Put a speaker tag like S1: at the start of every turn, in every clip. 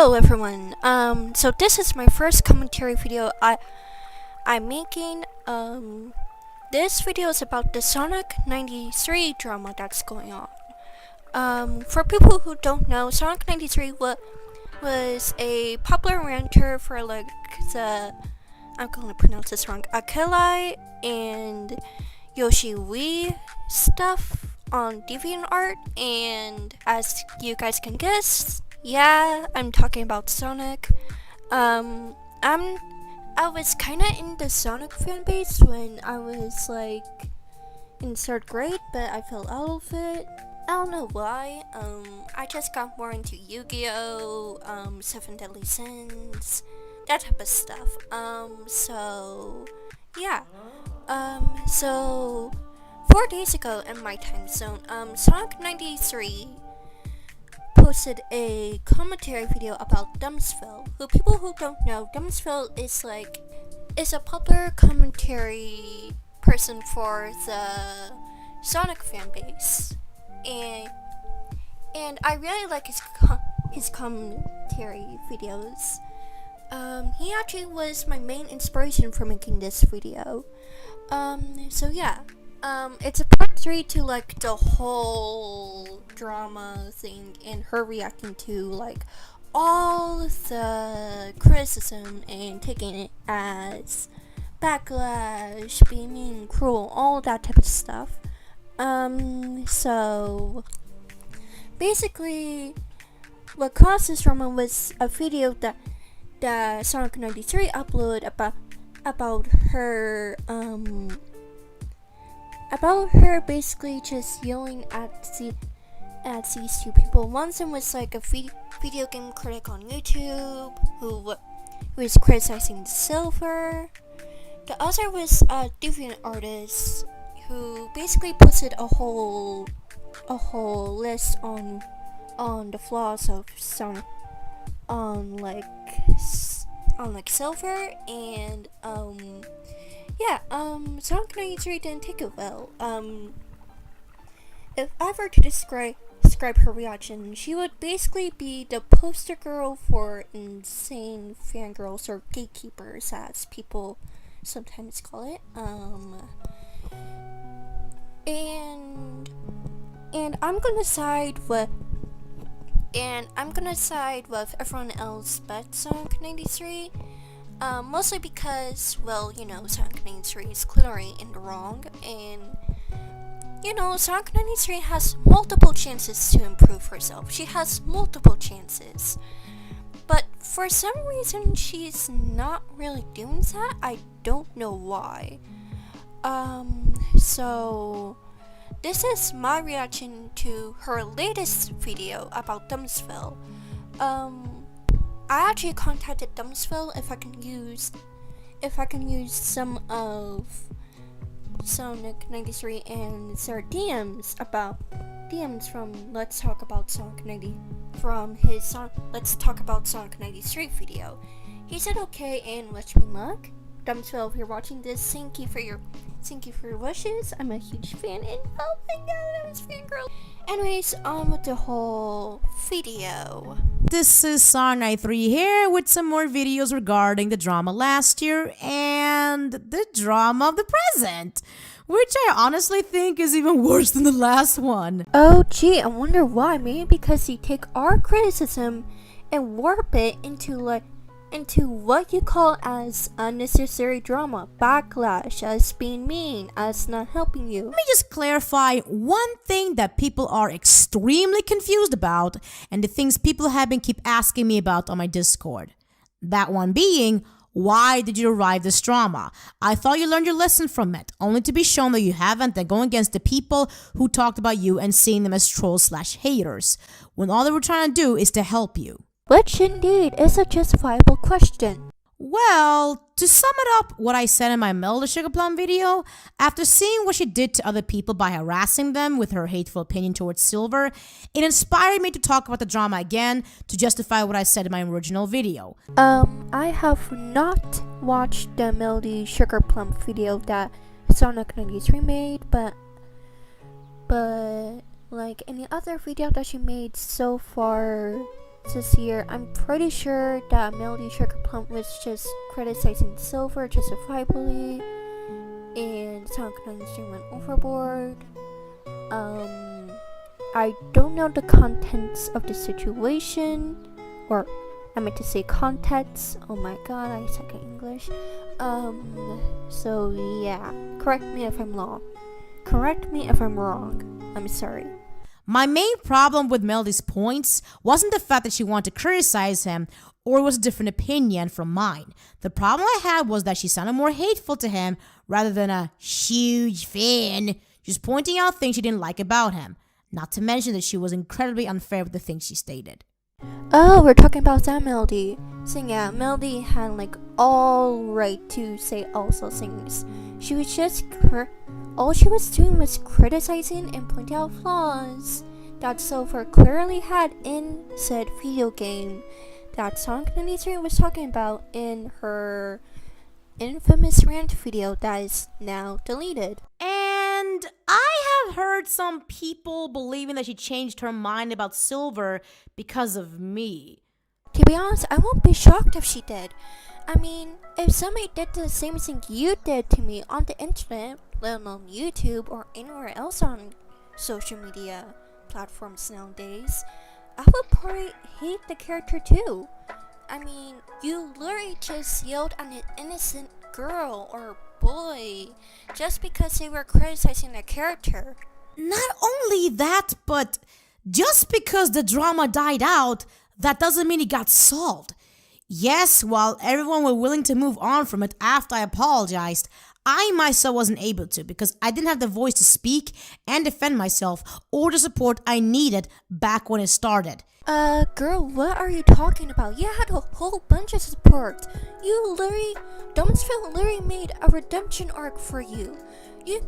S1: Hello everyone. So this is my first commentary video I'm making. This video is about the Sonic93 drama that's going on. For people who don't know, Sonic93 was a popular ranter for like I'm going to pronounce this wrong, Akilai and Yoshiwi stuff on DeviantArt, and as you guys can guess, yeah, I'm talking about Sonic. I was kinda in the Sonic fanbase when I was like in 3rd grade, but I fell out of it. I don't know why. I just got more into Yu-Gi-Oh, 7 Deadly Sins, that type of stuff. So yeah. So 4 days ago in my time zone, Sonic93 posted a commentary video about Dumbsville. People who don't know, Dumbsville is a popular commentary person for the Sonic fanbase, and I really like his commentary videos. He actually was my main inspiration for making this video. So yeah. It's a part 3 to like the whole drama thing and her reacting to like all the criticism and taking it as backlash, being mean, cruel, all that type of stuff. So basically what caused this drama was a video that Sonic93 uploaded about her basically just yelling at these two people. One of them was like a video game critic on YouTube who was criticizing Silver. The other was a deviant artist who basically posted a whole list on the flaws of Sonic on Silver, and yeah, Sonic93 didn't take it well. If I were to describe her reaction, she would basically be the poster girl for insane fangirls or gatekeepers, as people sometimes call it. And I'm gonna side with everyone else but Sonic93. Mostly because, well, you know, Sonic93 is clearly in the wrong, and you know, Sonic93 has multiple chances to improve herself. She has multiple chances, but for some reason she's not really doing that. I don't know why. So this is my reaction to her latest video about Dumbsville. I actually contacted Dumbsville if I can use some of Sonic93 and their DMs from Let's Talk About Sonic93 video. He said okay, and wish me luck. Dumbsville, if you're watching this, thank you for your wishes. I'm a huge fan, and oh my god, I was fangirl. Anyways, on with the whole video.
S2: This is Sonic93 here with some more videos regarding the drama last year and the drama of the present, which I honestly think is even worse than the last one.
S1: Oh gee, I wonder why. Maybe because you take our criticism and warp it into what you call as unnecessary drama, backlash, as being mean, as not helping you.
S2: Let me just clarify one thing that people are extremely confused about, and the things people have been keep asking me about on my Discord. That one being, why did you arrive this drama? I thought you learned your lesson from it, only to be shown that you haven't, then going against the people who talked about you and seeing them as trolls/haters, when all they were trying to do is to help you.
S1: Which indeed is a justifiable question.
S2: Well, to sum it up what I said in my Melda Sugar Plum video, after seeing what she did to other people by harassing them with her hateful opinion towards Silver, it inspired me to talk about the drama again to justify what I said in my original video.
S1: I have not watched the Melody Sugar Plum video that Sonic93 made, but like any other video that she made so far this year. I'm pretty sure that Melody Sugar Plum was just criticizing Silver justifiably, and Sonic93's went overboard. I don't know the contents of the situation, or I meant to say context. Oh my god, I suck at English. So yeah, correct me if I'm wrong. Correct me if I'm wrong. I'm sorry.
S2: My main problem with Melody's points wasn't the fact that she wanted to criticize him, or it was a different opinion from mine. The problem I had was that she sounded more hateful to him rather than a huge fan, just pointing out things she didn't like about him. Not to mention that she was incredibly unfair with the things she stated.
S1: Oh, we're talking about that Melody. So yeah, Melody had like all right to say also things. She was just all she was doing was criticizing and pointing out flaws that Silver clearly had in said video game that Sonic93 was talking about in her infamous rant video that is now deleted.
S2: And I have heard some people believing that she changed her mind about Silver because of me.
S1: To be honest, I won't be shocked if she did. I mean, if somebody did the same thing you did to me on the internet, let alone YouTube or anywhere else on social media platforms nowadays, I would probably hate the character too. I mean, you literally just yelled at an innocent girl or boy just because they were criticizing the character.
S2: Not only that, but just because the drama died out, that doesn't mean it got solved. Yes, while everyone were willing to move on from it after I apologized, I myself wasn't able to because I didn't have the voice to speak and defend myself or the support I needed back when it started.
S1: Girl, what are you talking about? You had a whole bunch of support. Dumbsville literally made a redemption arc for you. He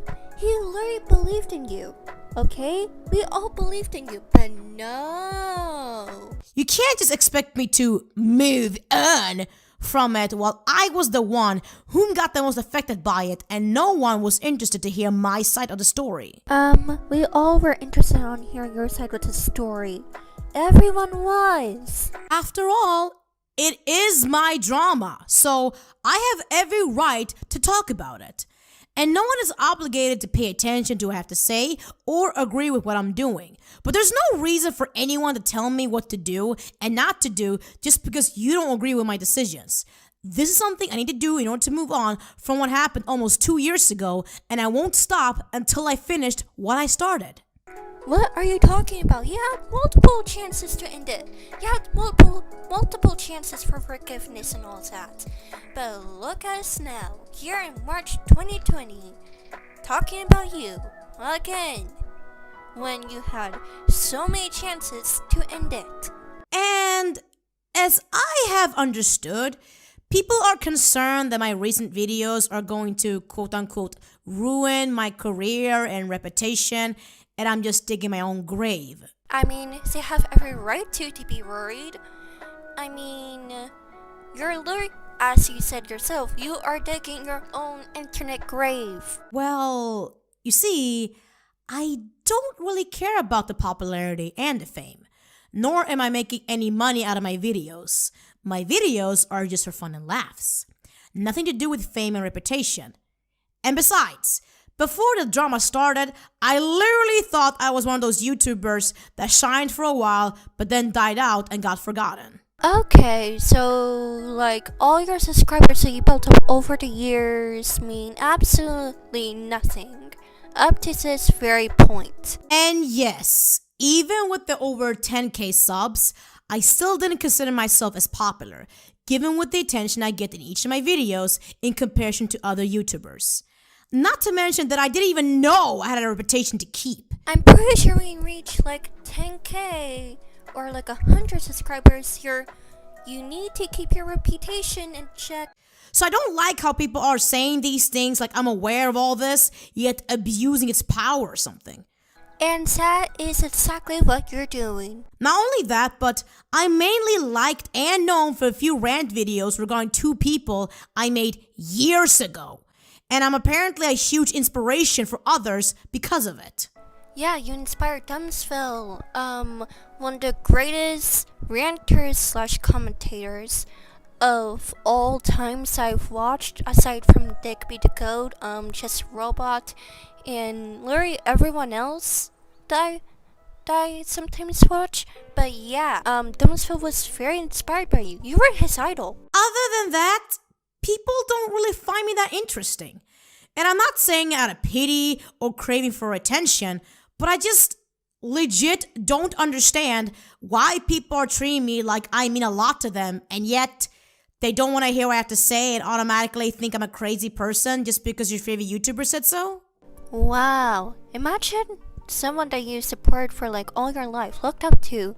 S1: literally believed in you. Okay? We all believed in you, but no.
S2: You can't just expect me to move on from it while I was the one whom got the most affected by it and no one was interested to hear my side of the story.
S1: We all were interested on hearing your side of the story. Everyone was.
S2: After all, it is my drama, so I have every right to talk about it. And no one is obligated to pay attention to what I have to say or agree with what I'm doing. But there's no reason for anyone to tell me what to do and not to do just because you don't agree with my decisions. This is something I need to do in order to move on from what happened almost 2 years ago, and I won't stop until I finished what I started.
S1: What are you talking about? You had multiple chances to end it. You had multiple chances for forgiveness and all that. But look at us now, here in March 2020, talking about you again, when you had so many chances to end it.
S2: And as I have understood, people are concerned that my recent videos are going to quote-unquote ruin my career and reputation, and I'm just digging my own grave.
S1: I mean, they have every right to be worried. I mean, you're literally, as you said yourself, you are digging your own internet grave.
S2: Well, you see, I don't really care about the popularity and the fame, nor am I making any money out of my videos. My videos are just for fun and laughs. Nothing to do with fame and reputation. And besides, before the drama started, I literally thought I was one of those YouTubers that shined for a while but then died out and got forgotten.
S1: Okay, so like all your subscribers that you built up over the years mean absolutely nothing up to this very point.
S2: And yes, even with the over 10k subs, I still didn't consider myself as popular, given with the attention I get in each of my videos in comparison to other YouTubers. Not to mention that I didn't even know I had a reputation to keep.
S1: I'm pretty sure when you reach like 10k or like 100 subscribers, you need to keep your reputation in check.
S2: So I don't like how people are saying these things like I'm aware of all this, yet abusing its power or something.
S1: And that is exactly what you're doing.
S2: Not only that, but I'm mainly liked and known for a few rant videos regarding two people I made years ago. And I'm apparently a huge inspiration for others because of it.
S1: Yeah, you inspired Dumbsville, one of the greatest ranters slash commentators of all times I've watched, aside from Digby the Goat, Just Robot, and literally everyone else that I sometimes watch. But yeah, Dumbsville was very inspired by you. You were his idol.
S2: Other than that, people don't really find me that interesting. And I'm not saying out of pity or craving for attention, but I just legit don't understand why people are treating me like I mean a lot to them, and yet they don't want to hear what I have to say and automatically think I'm a crazy person just because your favorite YouTuber said so.
S1: Wow, imagine someone that you support for like all your life, looked up to,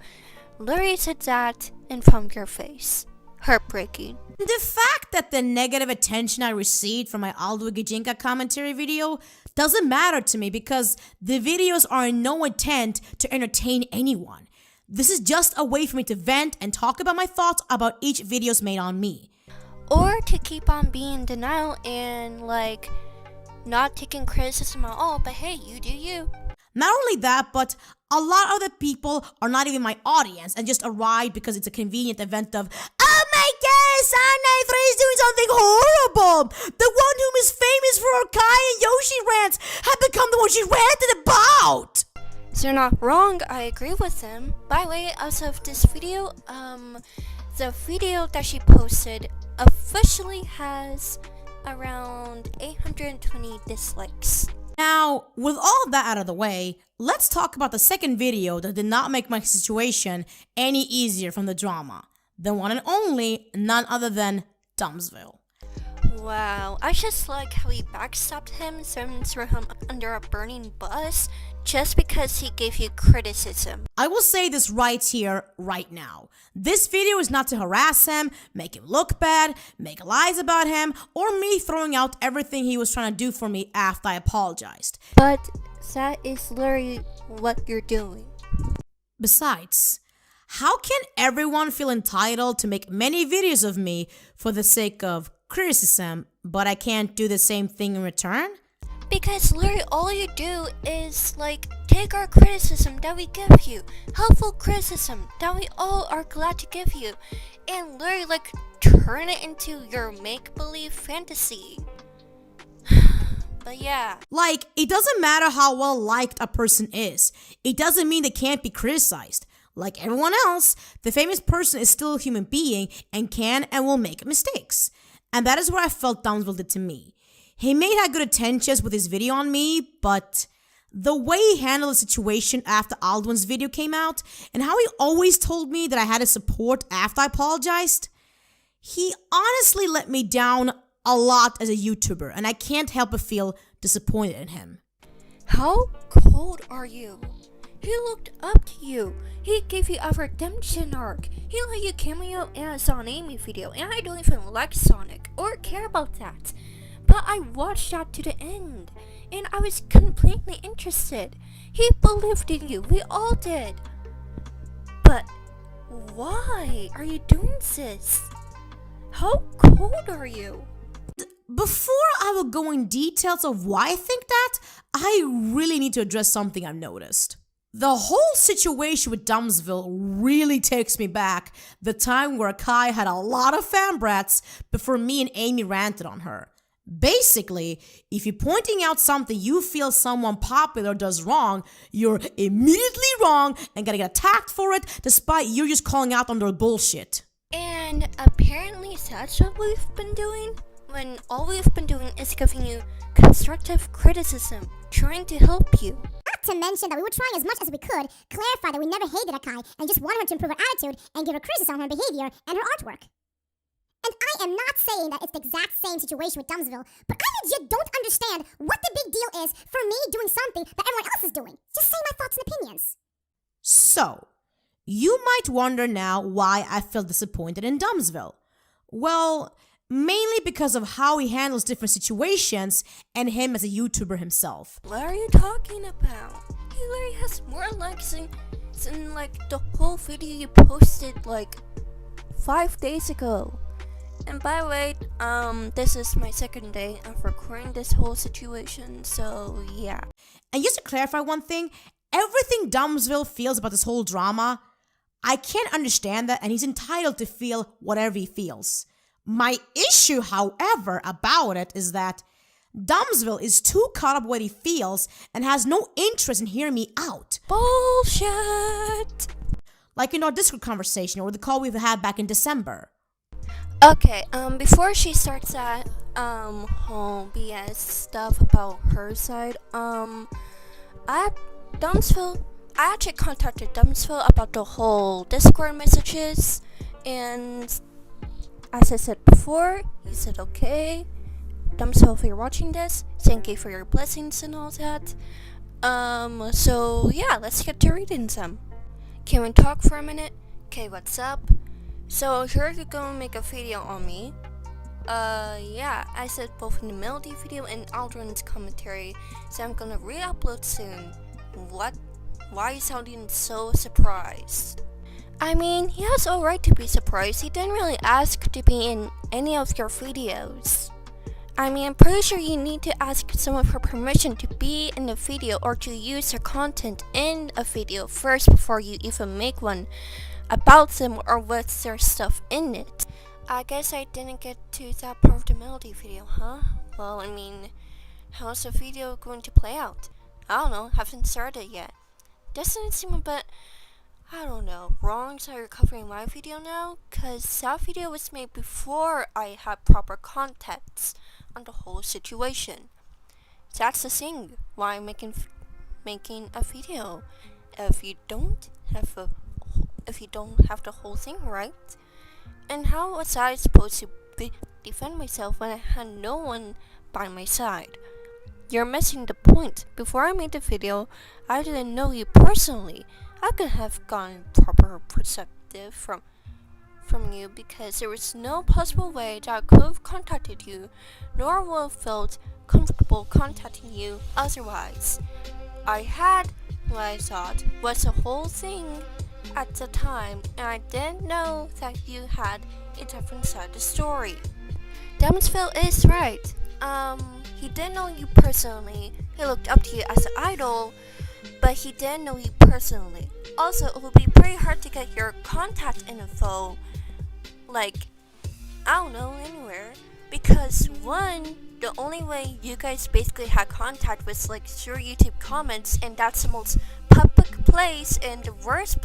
S1: literally said that in front of your face. Heartbreaking.
S2: The fact that the negative attention I received from my Aldo Gijinka commentary video doesn't matter to me because the videos are in no intent to entertain anyone. This is just a way for me to vent and talk about my thoughts about each videos made on me.
S1: Or to keep on being in denial and like not taking criticism at all, but hey, you do you.
S2: Not only that, but a lot of the people are not even my audience and just arrived because it's a convenient event of, oh my god, Sonic93 is doing something horrible! The one whom is famous for her Kai and Yoshi rants had become the one she ranted about!
S1: So you're not wrong, I agree with them. By the way, as of this video, the video that she posted officially has around 820 dislikes.
S2: Now, with all of that out of the way, let's talk about the second video that did not make my situation any easier from the drama. The one and only, none other than Dumbsville.
S1: Wow, I just like how he backstabbed him and threw him under a burning bus just because he gave you criticism.
S2: I will say this right here, right now. This video is not to harass him, make him look bad, make lies about him, or me throwing out everything he was trying to do for me after I apologized.
S1: But that is literally what you're doing.
S2: Besides, how can everyone feel entitled to make many videos of me for the sake of criticism, but I can't do the same thing in return?
S1: Because literally all you do is like take our criticism that we give you, helpful criticism that we all are glad to give you, and literally like turn it into your make-believe fantasy. But yeah.
S2: Like, it doesn't matter how well liked a person is. It doesn't mean they can't be criticized. Like everyone else, the famous person is still a human being and can and will make mistakes. And that is what I felt Dumbsville did to me. He may have good intentions with his video on me, but the way he handled the situation after Aldwin's video came out, and how he always told me that I had his support after I apologized, he honestly let me down a lot as a YouTuber, and I can't help but feel disappointed in him.
S1: How cold are you? He looked up to you. He gave you a redemption arc. He let you cameo in a Sonic video, and I don't even like Sonic or care about that. But I watched that to the end, and I was completely interested. He believed in you, we all did. But why are you doing this? How cold are you?
S2: Before I will go in details of why I think that, I really need to address something I've noticed. The whole situation with Dumbsville really takes me back the time where Kai had a lot of fan brats before me and Amy ranted on her. Basically, if you're pointing out something you feel someone popular does wrong, you're immediately wrong and gonna get attacked for it despite you just calling out on their bullshit.
S1: And apparently that's what we've been doing, when all we've been doing is giving you constructive criticism, trying to help you.
S3: Not to mention that we were trying as much as we could clarify that we never hated Akai and just wanted her to improve her attitude and give her criticism on her behavior and her artwork. And I am not saying that it's the exact same situation with Dumbsville, but I legit don't understand what the big deal is for me doing something that everyone else is doing. Just saying my thoughts and opinions.
S2: So, you might wonder now why I feel disappointed in Dumbsville. Well, mainly because of how he handles different situations and him as a YouTuber himself.
S1: What are you talking about? He literally has more likes than like the whole video you posted like 5 days ago. And by the way, this is my second day of recording this whole situation, so yeah.
S2: And just to clarify one thing, everything Dumbsville feels about this whole drama, I can't understand that, and he's entitled to feel whatever he feels. My issue, however, about it is that Dumbsville is too caught up what he feels and has no interest in hearing me out.
S1: Bullshit!
S2: Like in our Discord conversation or the call we've had back in December.
S1: Okay, before she starts that, whole BS stuff about her side, I actually contacted Dumbsville about the whole Discord messages, and as I said before, he said okay. Dumbsville, if you're watching this, thank you for your blessings and all that. So yeah, let's get to reading some. Can we talk for a minute? Okay, what's up? So here you're gonna make a video on me. Yeah, I said both in the Melody video and Aldrin's commentary, so I'm gonna re-upload soon. What? Why are you sounding so surprised? I mean, he has all right to be surprised. He didn't really ask to be in any of your videos. I mean, I'm pretty sure you need to ask someone for permission to be in the video or to use their content in a video first before you even make one about them or with their stuff in it. I guess I didn't get to that part of the Melody video, huh? Well, I mean, how's the video going to play out? I don't know, haven't started yet. Doesn't seem a bit, I don't know, wrong so you're covering my video now? Cause that video was made before I had proper context on the whole situation. That's the thing, why I'm making a video. If you don't have the whole thing right, and how was I supposed to defend myself when I had no one by my side? You're missing the point. Before I made the video, I didn't know you personally. I could have gotten proper perspective from you because there was no possible way that I could have contacted you, nor would have felt comfortable contacting you otherwise. I had what I thought was the whole thing at the time, and I didn't know that you had a different side of the story. Dumbsville is right. He didn't know you personally. He looked up to you as an idol, but he didn't know you personally. Also, it would be pretty hard to get your contact info, like, I don't know, anywhere. Because one, the only way you guys basically had contact was like through YouTube comments, and that's the most public place and the worst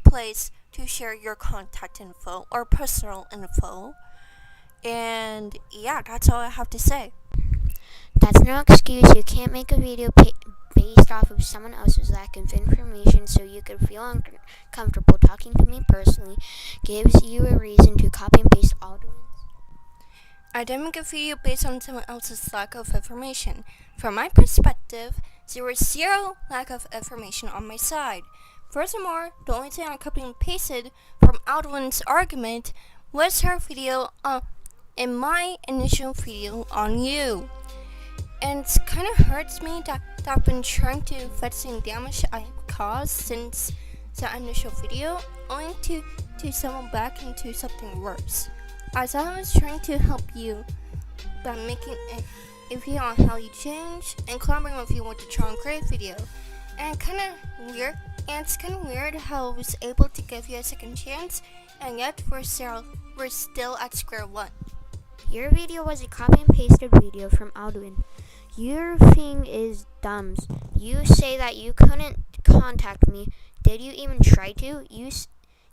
S1: place to share your contact info or personal info. And yeah, that's all I have to say.
S4: That's no excuse. You can't make a video based off of someone else's lack of information, so you could feel uncomfortable talking to me personally. Gives you a reason to copy and paste all the ones.
S1: I didn't make a video based on someone else's lack of information. From my perspective, there was zero lack of information on my side. Furthermore, the only thing I copied and pasted from Aldrin's argument was her video in my initial video on you. And it kind of hurts me that I've been trying to fix the damage I caused since the initial video, only to stumble back into something worse. As I was trying to help you by making a video on how you change and collaborating with you with the Tron Grey video. And it's kind of weird how I was able to give you a second chance, and yet we're still at square one.
S4: Your video was a copy and pasted video from Aldrin. Your thing is dumbs. You say that you couldn't contact me. Did you even try to? You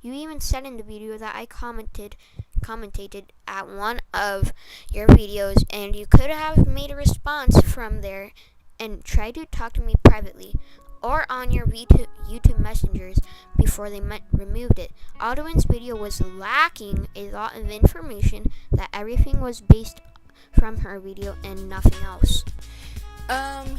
S4: even said in the video that I commented at one of your videos, and you could have made a response from there and tried to talk to me privately or on your YouTube messengers before they removed it. Aldrin's video was lacking a lot of information, that everything was based from her video and nothing else.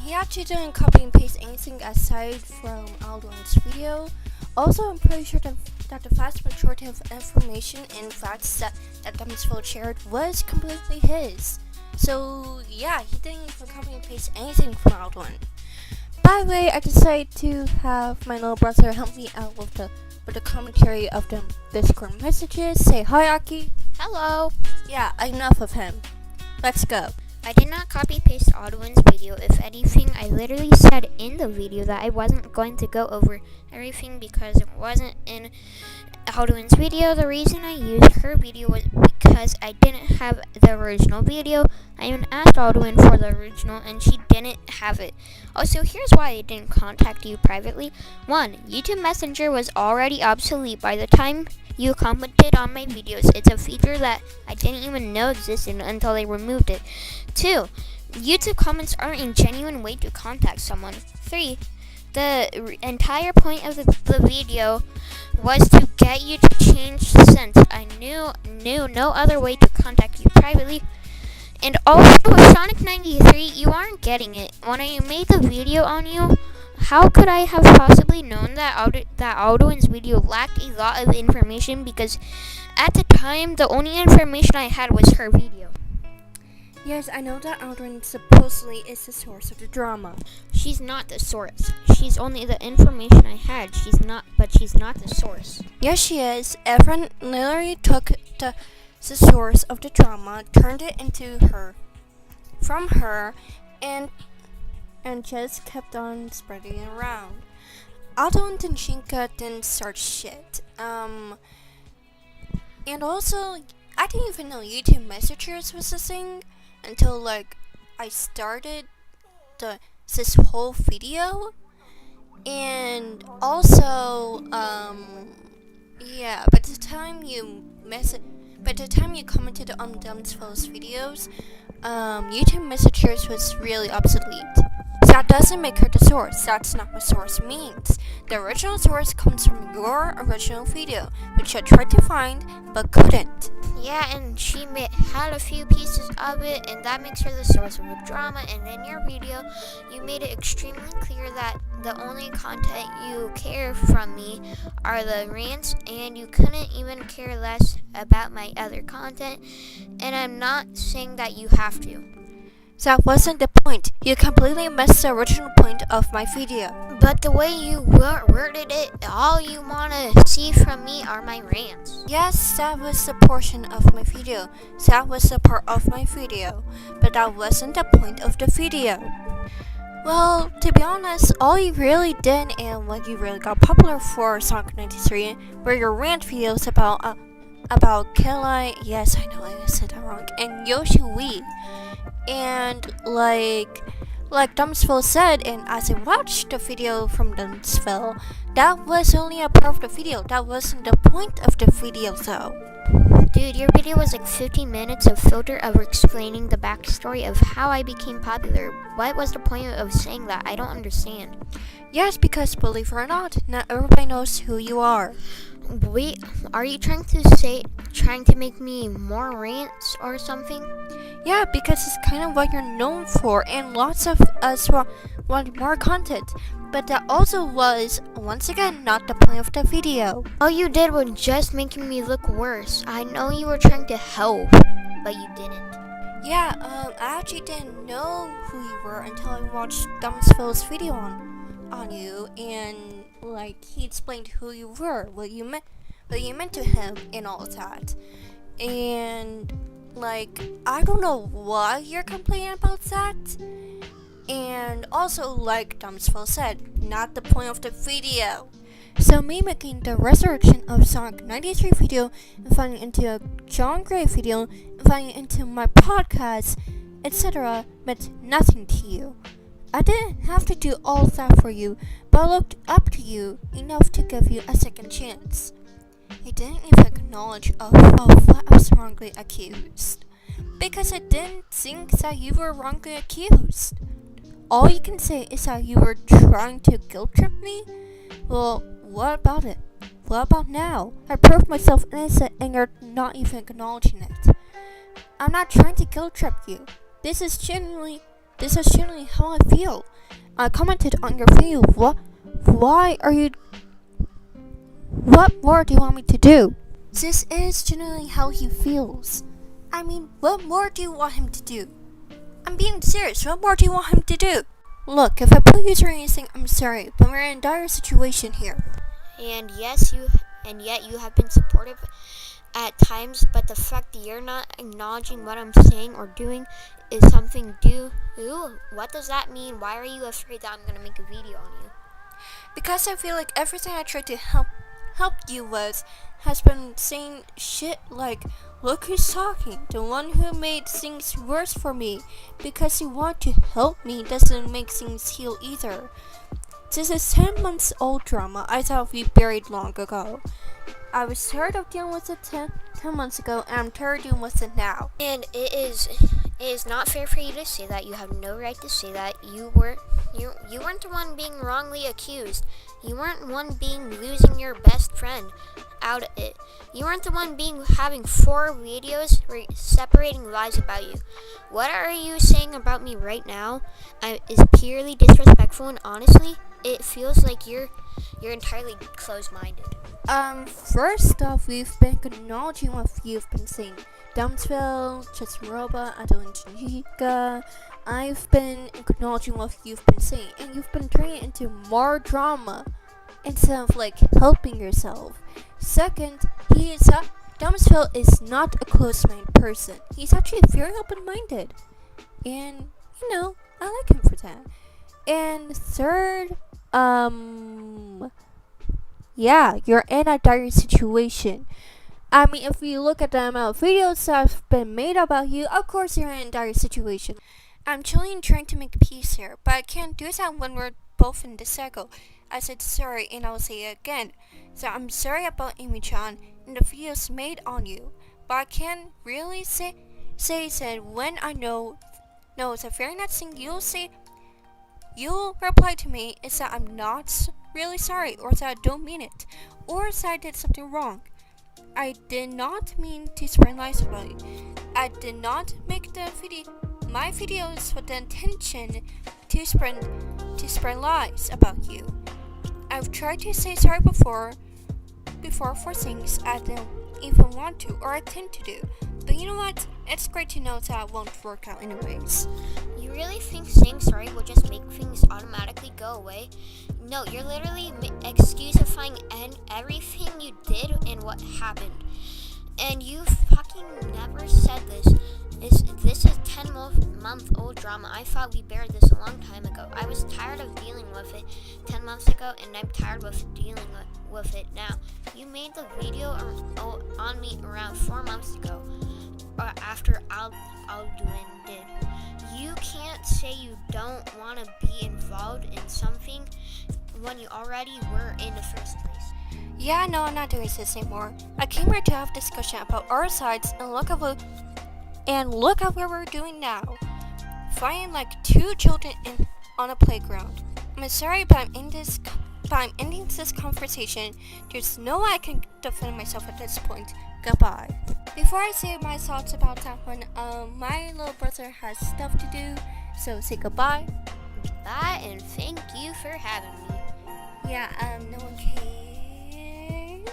S1: He actually didn't copy and paste anything aside from Aldrin's video. Also, I'm pretty sure that the vast majority of information and facts that Dumbsville shared was completely his. So yeah, he didn't even copy and paste anything from Aldrin. By the way, I decided to have my little brother help me out with the commentary of the Discord messages. Say hi, Aki.
S4: Hello.
S1: Yeah, enough of him. Let's go.
S4: I did not copy paste Audwin's video. If anything, I literally said in the video that I wasn't going to go over everything because it wasn't in Audwin's video. The reason I used her video was because I didn't have the original video. I even asked Audwin for the original and she didn't have it. Also, here's why I didn't contact you privately. 1. YouTube Messenger was already obsolete by the time you commented on my videos. It's a feature that I didn't even know existed until they removed it. 2. YouTube comments aren't a genuine way to contact someone. 3. The entire point of the video was to get you to change the sense. I knew no other way to contact you privately. And also with Sonic93, you aren't getting it. When I made the video on you, how could I have possibly known that Audwin's video lacked a lot of information? Because at the time, the only information I had was her video.
S1: Yes, I know that Audwin supposedly is the source of the drama.
S4: She's not the source. She's only the information I had. She's not the source.
S1: Yes, she is. Everyone literally took the source of the drama, turned it from her, and just kept on spreading it around. Audwin and Shinka didn't start shit. And also, I didn't even know YouTube Messengers was a thing until I started this whole video. And also, yeah, by the time you commented on Dumbsville's videos, YouTube Messengers was really obsolete. That doesn't make her the source. That's not what source means. The original source comes from your original video, which I tried to find but couldn't.
S4: Yeah, and she had a few pieces of it, and that makes her the source of the drama. And in your video, you made it extremely clear that the only content you care from me are the rants, and you couldn't even care less about my other content. And I'm not saying that you have to.
S1: That wasn't the point. You completely missed the original point of my video.
S4: But the way you worded it, all you want to see from me are my rants.
S1: Yes, that was the portion of my video. That was the part of my video. But that wasn't the point of the video. Well, to be honest, all you really did and what you really got popular for Sonic93 were your rant videos about KiryuuAi, yes, I know I said that wrong, and Yoshi. And like Dumbsville said, and as I watched the video from Dumbsville, that was only a part of the video. That wasn't the point of the video though.
S4: Dude, your video was like 15 minutes of filter of explaining the backstory of how I became popular. What was the point of saying that? I don't understand.
S1: Yes, because believe it or not everybody knows who you are.
S4: Wait, are you trying to make me more rants or something?
S1: Yeah, because it's kind of what you're known for, and lots of us want more content. But that also was, once again, not the point of the video.
S4: All you did was just making me look worse. I know you were trying to help, but you didn't.
S1: Yeah, I actually didn't know who you were until I watched Dumbsville's video on you, and he explained who you were, what you meant to him, and all of that. And I don't know why you're complaining about that. And also, like Dumbsville said, not the point of the video. So me making the resurrection of Sonic93 video and finding into a John Gray video and finding into my podcast, etc. meant nothing to you. I didn't have to do all that for you, but I looked up to you enough to give you a second chance. I didn't even acknowledge of what I was wrongly accused, because I didn't think that you were wrongly accused. All you can say is that you were trying to guilt trip me? Well, what about it? What about now? I proved myself innocent and you're not even acknowledging it. I'm not trying to guilt trip you. This is genuinely how I feel. I commented on your video. What more do you want me to do? This is genuinely how he feels. I mean, what more do you want him to do? I'm being serious. What more do you want him to do? Look, if I put you through anything, I'm sorry, but we're in a dire situation here.
S4: And yet you have been supportive at times, but the fact that you're not acknowledging what I'm saying or doing is something due. Ooh, what does that mean? Why are you afraid that I'm gonna make a video on you?
S1: Because I feel like everything I tried to help you with has been saying shit like, look who's talking, the one who made things worse for me. Because you want to help me doesn't make things heal either. This is 10 months old drama I thought we buried long ago. I was tired of dealing with it 10 months ago, and I'm tired of dealing with it now.
S4: And it is not fair for you to say that. You have no right to say that. You weren't the one being wrongly accused. You weren't one being losing your best friend out of it. You weren't the one having 4 videos separating lies about you. What are you saying about me right now is purely disrespectful, and honestly, it feels like you're entirely closed-minded.
S1: First off, we've been acknowledging what you've been saying. Dumbsville, Chesroba, Adelinjiga. I've been acknowledging what you've been saying, and you've been turning it into more drama instead of like helping yourself. Second, Dumbsville is not a close-minded person. He's actually very open-minded, and I like him for that. And third, yeah, you're in a dire situation. I mean, if you look at the amount of videos that have been made about you, of course you're in a dire situation. I'm chilling trying to make peace here, but I can't do that when we're both in the cycle. I said sorry, and I will say it again. So I'm sorry about Amy-chan and the videos made on you, but I can't really say that when I know the very next thing you'll reply to me is that I'm not really sorry, or that I don't mean it, or that I did something wrong. I did not mean to spread lies about you. I did not make my videos with the intention to spread lies about you. I've tried to say sorry before for things I don't even want to or intend to do. But you know what? It's great to know that it won't work out anyways.
S4: You really think saying sorry will just make things automatically go away? No, you're literally excusifying everything you did and what happened. And you fucking never said this. This is 10-month-old drama. I thought we buried this a long time ago. I was tired of dealing with it 10 months ago, and I'm tired of dealing with it now. You made the video on me around 4 months ago, after Alduin did. You can't say you don't want to be involved in something when you already were in the first place.
S1: Yeah, no, I'm not doing this anymore. I came here to have discussion about our sides, and look at what we're doing now. Fighting like 2 children on a playground. I'm sorry, but I'm ending this conversation. There's no way I can defend myself at this point. Goodbye. Before I say my thoughts about that one, my little brother has stuff to do, so say goodbye.
S4: Bye, and thank you for having me.
S1: Yeah, no one cares.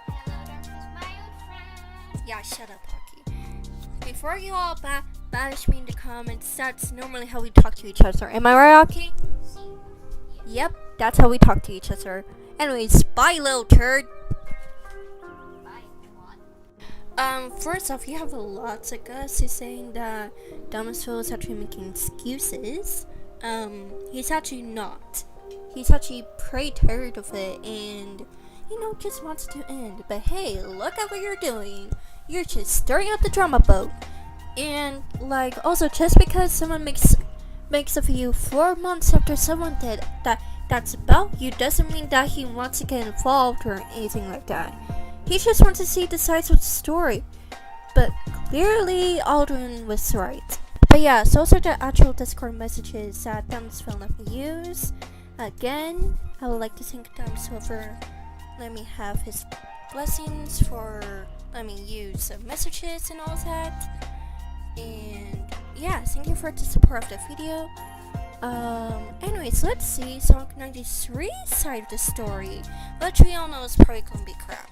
S4: Hello, darkness, my old friend.
S1: Yeah, shut up, Hockey. Before you all banish me in the comments, that's normally how we talk to each other. Am I right, Hockey? Yep, that's how we talk to each other. Anyways, bye, little turd. First off, you have a lot of us who's saying that Dumbsville is actually making excuses. He's actually not. He's actually pretty tired of it and, just wants to end. But hey, look at what you're doing. You're just stirring up the drama boat. And, also, just because someone makes a video 4 months after someone did that's about you doesn't mean that he wants to get involved or anything like that. He just wants to see the sides of the story. But clearly, Aldrin was right. But yeah, so those are the actual Discord messages that Dumbsville let me use. Again, I would like to thank Dumbsville for letting me have his blessings, for letting me use the messages and all that. And yeah, thank you for the support of the video. Anyways, let's see Sonic93's side of the story, which we all know is probably gonna be crap.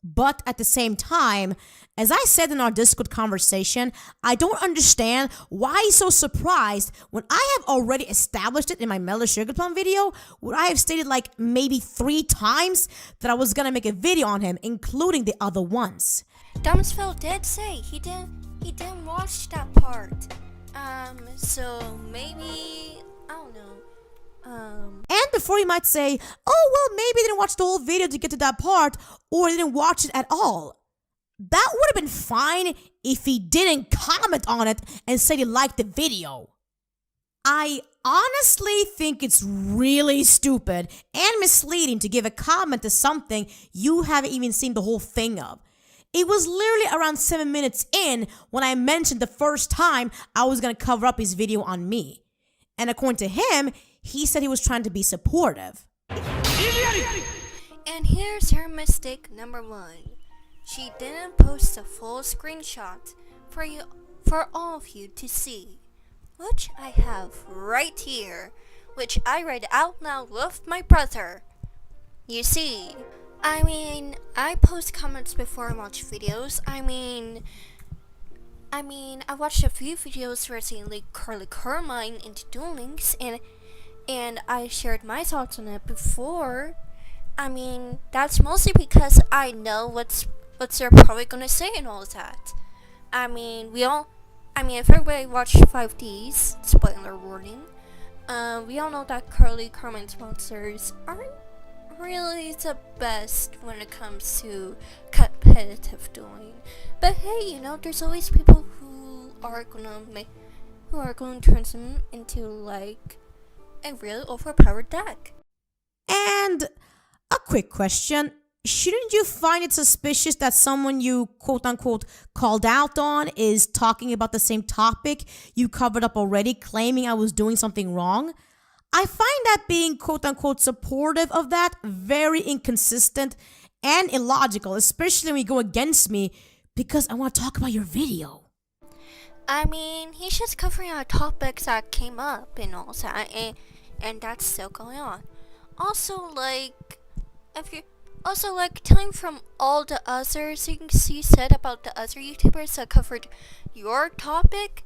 S2: But at the same time, as I said in our Discord conversation, I don't understand why he's so surprised when I have already established it in my Mellow Sugar Plum video, where I have stated maybe 3 times that I was gonna make a video on him, including the other ones.
S1: Dumbsville did say he didn't watch that part. So maybe I don't know.
S2: And before you might say, oh well, maybe they didn't watch the whole video to get to that part, or they didn't watch it at all. That would have been fine if he didn't comment on it and said he liked the video. I honestly think it's really stupid and misleading to give a comment to something you haven't even seen the whole thing of. It was literally around 7 minutes in when I mentioned the first time I was gonna cover up his video on me. And according to him, he said he was trying to be supportive.
S1: And here's her mistake number 1. She didn't post a full screenshot for all of you to see, which I have right here, which I read out loud with my brother. You see, I post comments before I watch videos. I watched a few videos recently, KiryuuuAi into Duel Links, and I shared my thoughts on it before. That's mostly because I know what they're probably gonna say and all of that. If everybody watched 5Ds, spoiler warning, we all know that KiryuuuAi sponsors aren't really the best when it comes to competitive dueling. But hey, there's always people who are going to turn them into like a really overpowered deck.
S2: And a quick question. Shouldn't you find it suspicious that someone you quote-unquote called out on is talking about the same topic you covered up already, claiming I was doing something wrong? I find that being quote-unquote supportive of that very inconsistent and illogical, especially when you go against me because I want to talk about your video.
S1: He's just covering our topics that came up and all that, and that's still going on. Also, telling from all the other things you said about the other YouTubers that covered your topic,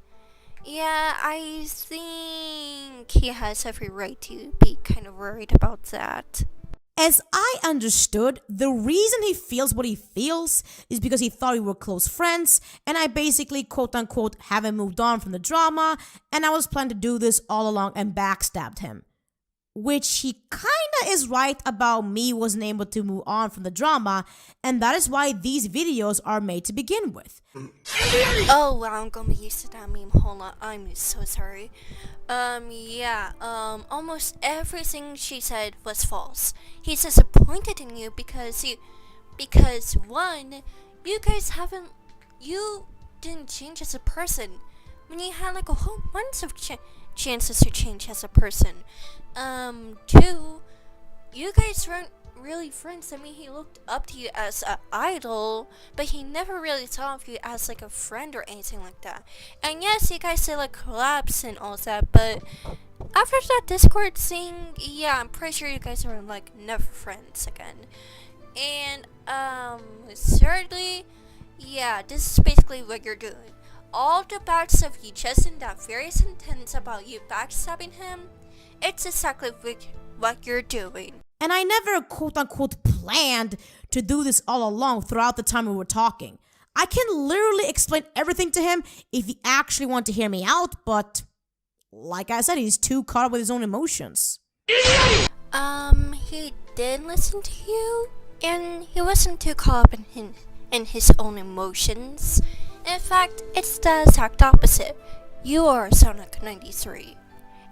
S1: yeah, I think he has every right to be kind of worried about that.
S2: As I understood, the reason he feels what he feels is because he thought we were close friends, and I basically quote-unquote haven't moved on from the drama, and I was planning to do this all along and backstabbed him. Which he kinda is right about me wasn't able to move on from the drama, and that is why these videos are made to begin with.
S1: Oh wow, I'm gonna be used to that meme. Hold on, I'm so sorry. Almost everything she said was false. He's disappointed in you because one, you didn't change as a person when you had like a whole bunch of chances to change as a person. Two, you guys weren't really friends. He looked up to you as an idol, but he never really thought of you as like a friend or anything like that. And yes, you guys did like collabs and all that, but after that Discord thing, yeah, I'm pretty sure you guys are like never friends again. And thirdly, yeah, this is basically what you're doing. All the bad stuff you just in that very sentence about you backstabbing him, it's exactly what you're doing.
S2: And I never quote-unquote planned to do this all along throughout the time we were talking. I can literally explain everything to him if he actually wanted to hear me out, but like I said, he's too caught up with his own emotions.
S1: He did listen to you, and he wasn't too caught up in his own emotions. In fact, it's the exact opposite. You are Sonic93.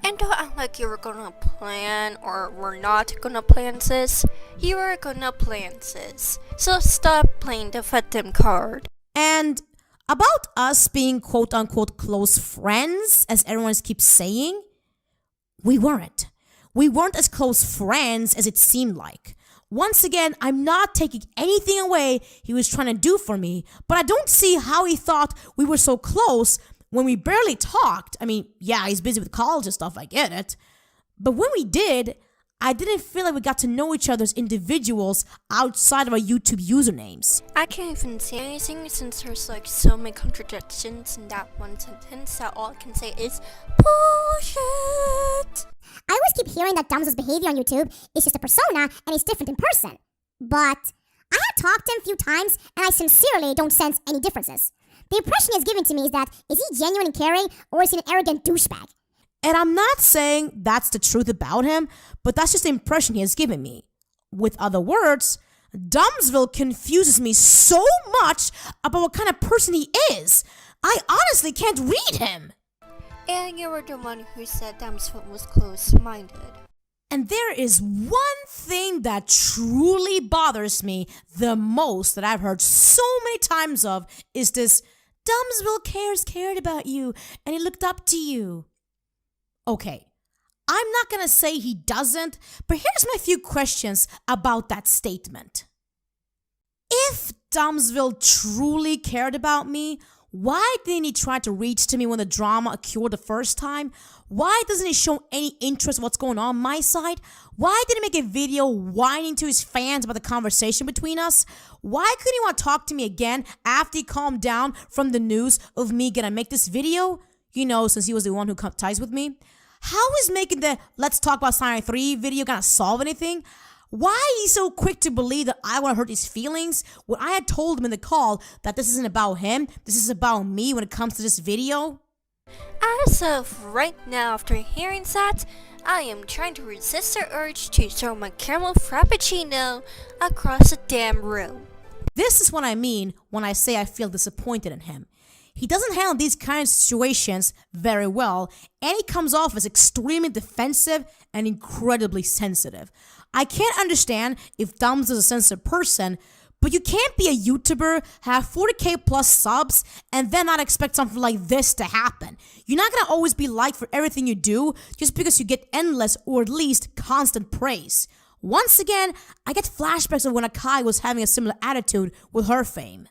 S1: And don't act like you were gonna plan or were not gonna plan this. You were gonna plan this. So stop playing the victim card.
S2: And about us being quote-unquote close friends, as everyone keeps saying, we weren't. We weren't as close friends as it seemed like. Once again, I'm not taking anything away he was trying to do for me, but I don't see how he thought we were so close when we barely talked. Yeah, he's busy with college and stuff, I get it. But when we did, I didn't feel like we got to know each other as individuals outside of our YouTube usernames.
S1: I can't even say anything since there's like so many contradictions in that one sentence that all I can say is bullshit.
S3: I always keep hearing that Dumbsville's behavior on YouTube is just a persona and he's different in person. But I have talked to him a few times, and I sincerely don't sense any differences. The impression he has given to me is that, is he genuine and caring, or is he an arrogant douchebag?
S2: And I'm not saying that's the truth about him, but that's just the impression he has given me. With other words, Dumbsville confuses me so much about what kind of person he is. I honestly can't read him.
S1: And you were the one who said Dumbsville was close-minded.
S2: And there is one thing that truly bothers me the most that I've heard so many times of is this, Dumbsville cared about you and he looked up to you. Okay, I'm not gonna say he doesn't, but here's my few questions about that statement. If Dumbsville truly cared about me, why didn't he try to reach to me when the drama occurred the first time? Why doesn't he show any interest in what's going on my side? Why didn't he make a video whining to his fans about the conversation between us? Why couldn't he want to talk to me again after he calmed down from the news of me gonna make this video? You know, since he was the one who cut ties with me. How is making the Let's Talk About Sonic93 video gonna solve anything? Why is he so quick to believe that I want to hurt his feelings when I had told him in the call that this isn't about him, this is about me when it comes to this video?
S1: As of right now, after hearing that, I am trying to resist the urge to throw my caramel frappuccino across the damn room.
S2: This is what I mean when I say I feel disappointed in him. He doesn't handle these kind of situations very well, and he comes off as extremely defensive and incredibly sensitive. I can't understand if Dums is a sensitive person, but you can't be a YouTuber, have 40k plus subs, and then not expect something like this to happen. You're not gonna always be liked for everything you do just because you get endless or at least constant praise. Once again, I get flashbacks of when Akai was having a similar attitude with her fame.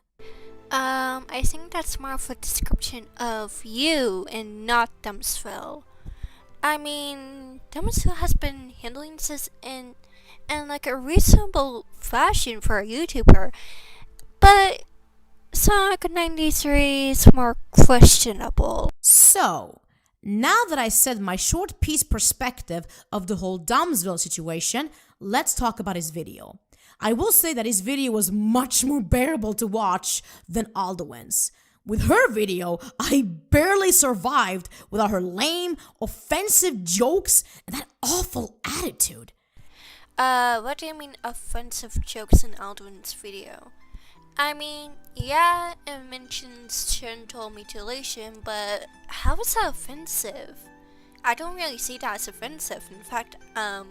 S1: I think that's more of a description of you and not Dumbsville. I mean, Dumbsville has been handling this in like a reasonable fashion for a YouTuber, but Sonic93 is more questionable.
S2: So, now that I said my short piece perspective of the whole Dumbsville situation, let's talk about his video. I will say that his video was much more bearable to watch than Alduin's. With her video, I barely survived without her lame, offensive jokes and that awful attitude.
S1: What do you mean offensive jokes in Alduin's video? I mean, yeah, it mentions genital mutilation, but how is that offensive? I don't really see that as offensive. In fact, I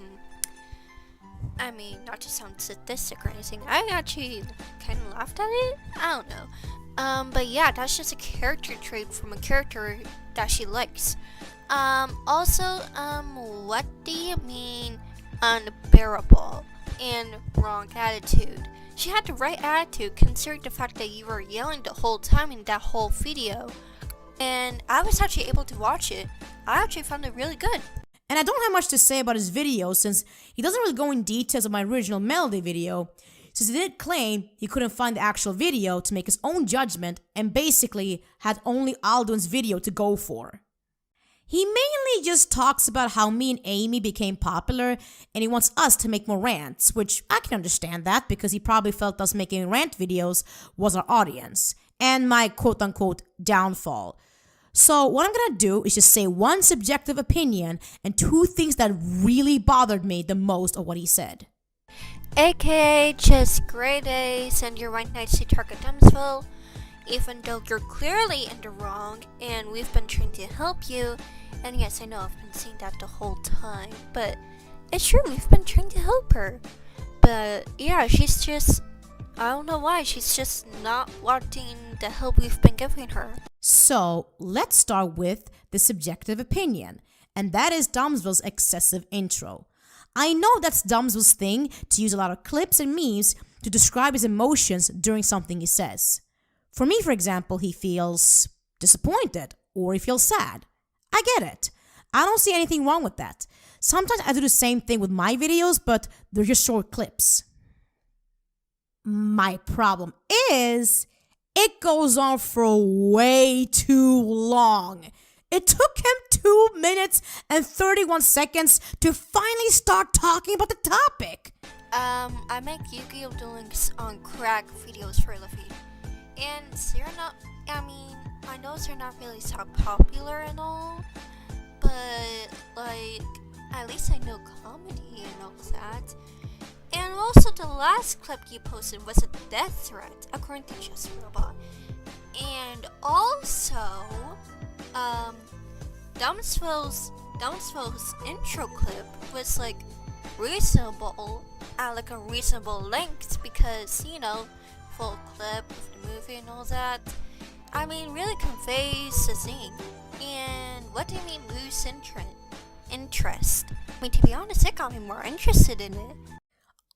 S1: mean, not to sound sadistic or anything, I actually kind of laughed at it. I don't know. But yeah, that's just a character trait from a character that she likes. Also, what do you mean unbearable and wrong attitude? She had the right attitude considering the fact that you were yelling the whole time in that whole video. And I was actually able to watch it. I actually found it really good.
S2: And I don't have much to say about his video since he doesn't really go in details of my original Melody video, since he did claim he couldn't find the actual video to make his own judgment and basically had only Alduin's video to go for. He mainly just talks about how me and Amy became popular and he wants us to make more rants, which I can understand that because he probably felt us making rant videos was our audience and my quote-unquote downfall. So what I'm gonna do is just say one subjective opinion and two things that really bothered me the most of what he said.
S1: AKA just grade A, send your Wright Ace Attorney Dumbsville. Even though you're clearly in the wrong and we've been trying to help you, and yes, I know I've been saying that the whole time, but it's true, we've been trying to help her. But yeah, she's just, I don't know why, she's just not wanting the help we've been giving her.
S2: So let's start with the subjective opinion, and that is Dumbsville's excessive intro. I know that's Dumbsville's thing to use a lot of clips and memes to describe his emotions during something he says. For me, for example, he feels disappointed or he feels sad. I get it. I don't see anything wrong with that. Sometimes I do the same thing with my videos, but they're just short clips. My problem is it goes on for way too long. It took him 2 minutes and 31 seconds to finally start talking about the topic.
S1: I make Yugioh Duel Links on crack videos for a living. And they're not, I know they're not really so popular and all, but like, at least I know comedy and all that. And also the last clip you posted was a death threat, according to Just Robot. And also, Dumbsville's intro clip was like reasonable at like a reasonable length because, you know, full clip of the movie and all that. I mean, really conveys the thing. And what do you mean lose interest? I mean, to be honest, it got me more interested in it.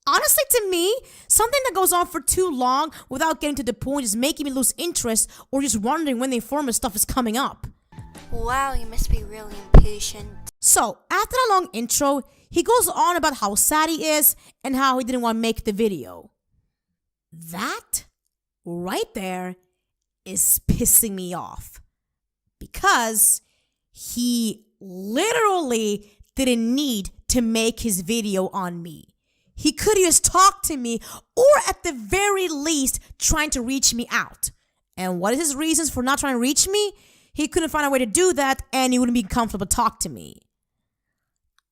S2: Honestly, to me, something that goes on for too long without getting to the point is making me lose interest or just wondering when the informative stuff is coming up.
S1: Wow, you must be really impatient.
S2: So, after a long intro, he goes on about how sad he is and how he didn't want to make the video. That, right there, is pissing me off. Because he literally didn't need to make his video on me. He could have just talked to me or at the very least trying to reach me out. And what is his reasons for not trying to reach me? He couldn't find a way to do that and he wouldn't be comfortable to talk to me.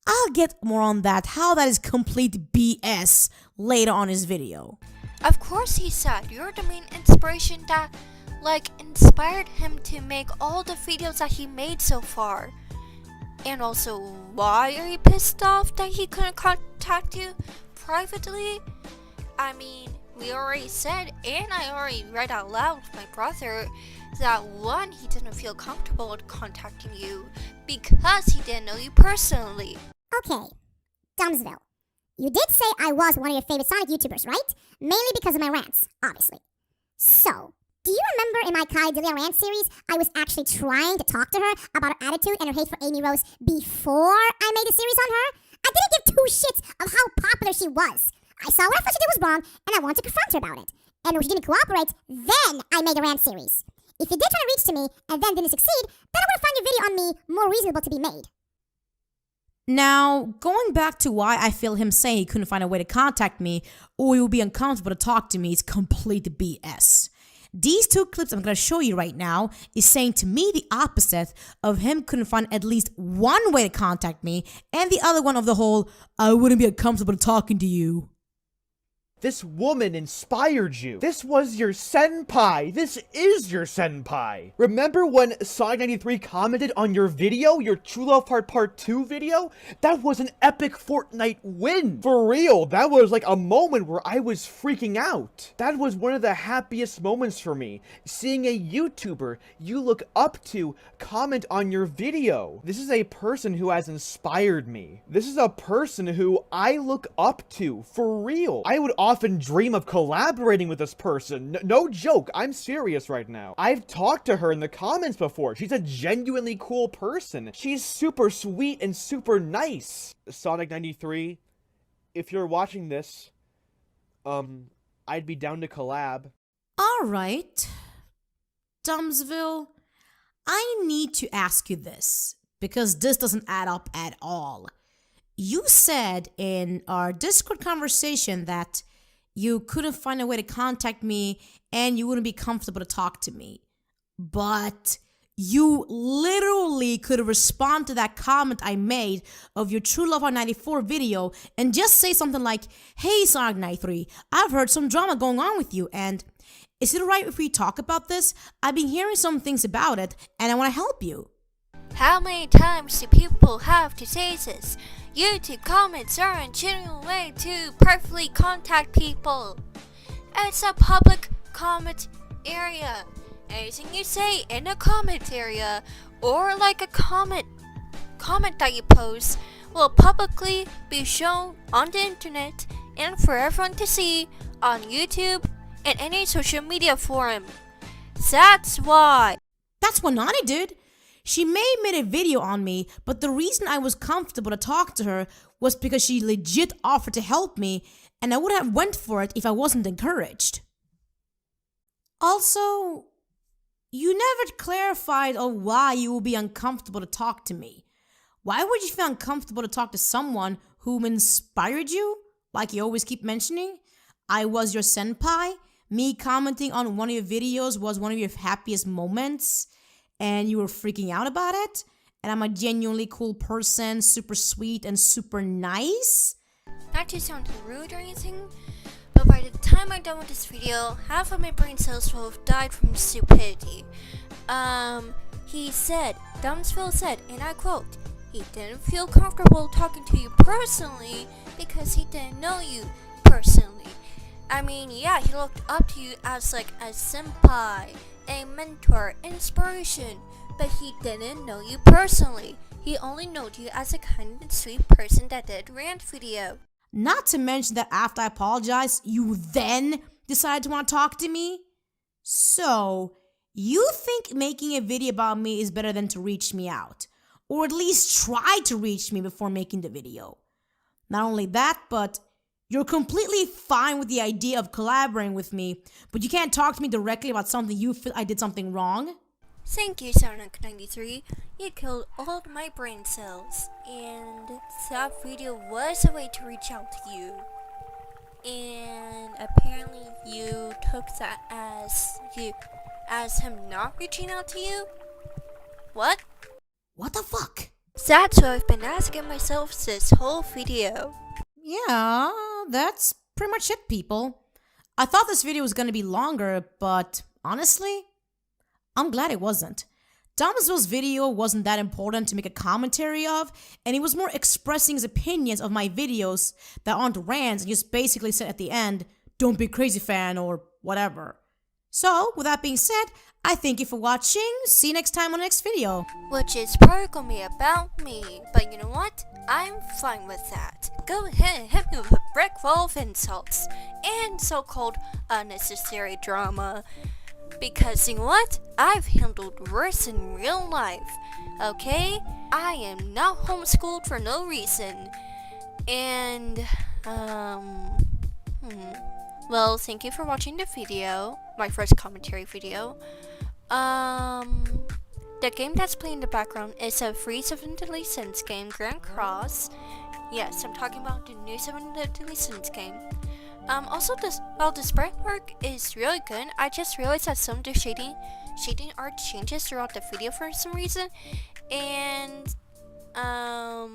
S2: I'll get more on that, how that is complete BS later on his video.
S1: Of course he said you're the main inspiration that inspired him to make all the videos that he made so far. And also, why are you pissed off that he couldn't contact you privately? I mean, we already said, and I already read out loud with my brother, that one, he didn't feel comfortable with contacting you because he didn't know you personally.
S3: Okay, Dumbsville. You did say I was one of your favorite Sonic YouTubers, right? Mainly because of my rants, obviously. So, do you remember in my KiryuuuAi rant series, I was actually trying to talk to her about her attitude and her hate for Amy Rose before I made a series on her? I didn't give two shits of how popular she was. I saw what I thought she did was wrong, and I wanted to confront her about it. And when she didn't cooperate, then I made a rant series. If you did try to reach to me and then didn't succeed, then I would find your video on me more reasonable to be made.
S2: Now, going back to why I feel him saying he couldn't find a way to contact me or he would be uncomfortable to talk to me is complete BS. These two clips I'm going to show you right now is saying to me the opposite of him couldn't find at least one way to contact me and the other one of the whole, I wouldn't be uncomfortable talking to you.
S5: This woman inspired you. This was your senpai. This is your senpai. Remember when Sonic93 commented on your video, your True Love Heart Part 2 video? That was an epic Fortnite win. For real, that was like a moment where I was freaking out. That was one of the happiest moments for me. Seeing a YouTuber you look up to comment on your video. This is a person who has inspired me. This is a person who I look up to, for real. I would often dream of collaborating with this person. No joke, I'm serious right now. I've talked to her in the comments before. She's a genuinely cool person. She's super sweet and super nice. Sonic93, if you're watching this, I'd be down to collab.
S2: Alright, Dumbsville, I need to ask you this, because this doesn't add up at all. You said in our Discord conversation that you couldn't find a way to contact me and you wouldn't be comfortable to talk to me. But you literally could respond to that comment I made of your True Love Heart 94 video and just say something like, hey Sonic93, I've heard some drama going on with you and is it alright if we talk about this? I've been hearing some things about it and I want to help you.
S1: How many times do people have to say this? YouTube comments are a genuine way to perfectly contact people. It's a public comment area. Anything you say in a comment area or like a comment that you post will publicly be shown on the internet and for everyone to see on YouTube and any social media forum. That's why.
S2: That's what Nani did. She may have made a video on me, but the reason I was comfortable to talk to her was because she legit offered to help me, and I would have went for it if I wasn't encouraged. Also, you never clarified on why you would be uncomfortable to talk to me. Why would you feel uncomfortable to talk to someone who inspired you? like you always keep mentioning. I was your senpai. Me commenting on one of your videos was one of your happiest moments, and you were freaking out about it. And I'm a genuinely cool person, super sweet and super nice.
S1: Not to sound rude or anything, but by the time I'm done with this video, half of my brain cells will have died from stupidity. Dumbsville said, and I quote, he didn't feel comfortable talking to you personally because he didn't know you personally. I mean, yeah, he looked up to you as like a senpai, a mentor, inspiration, but he didn't know you personally. He only knew you as a kind and sweet person that did Rant video.
S2: Not to mention that after I apologized, you then decided to want to talk to me? So, you think making a video about me is better than to reach me out? Or at least try to reach me before making the video. Not only that, but you're completely fine with the idea of collaborating with me, but you can't talk to me directly about something you feel I did something wrong?
S1: Thank you, Sonic93. You killed all my brain cells, and that video was a way to reach out to you. And apparently you took that as him not reaching out to you? What?
S2: What the fuck?
S1: That's what I've been asking myself this whole video.
S2: Yeah, that's pretty much it, people. I thought this video was gonna be longer, but honestly, I'm glad it wasn't. Dumbsville's video wasn't that important to make a commentary of, and he was more expressing his opinions of my videos that aren't rants and just basically said at the end, don't be crazy fan or whatever. So, with that being said, I thank you for watching. See you next time on the next video.
S1: Which is probably gonna be about me, but you know what? I'm fine with that. Go ahead and hit me with a brick wall of insults and so-called unnecessary drama. Because you know what? I've handled worse in real life. Okay? I am not homeschooled for no reason. And, well, thank you for watching the video. My first commentary video. The game that's playing in the background is a free 7 Deadly Sins game, Grand Cross. Yes, I'm talking about the new 7 Deadly Sins game. Also, the sprite work is really good. I just realized that some of the shading art changes throughout the video for some reason. And, I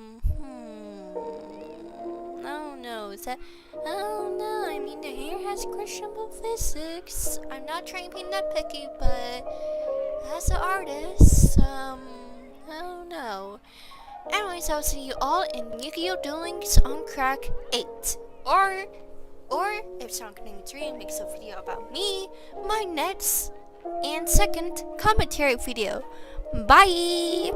S1: mean, the hair has questionable physics. I'm not trying to be nitpicky, but as an artist, I don't know. Anyways, I'll see you all in Yugioh Duel Links on Crack 8. Or if Sonic93 makes a video about me, my next and second commentary video. Bye!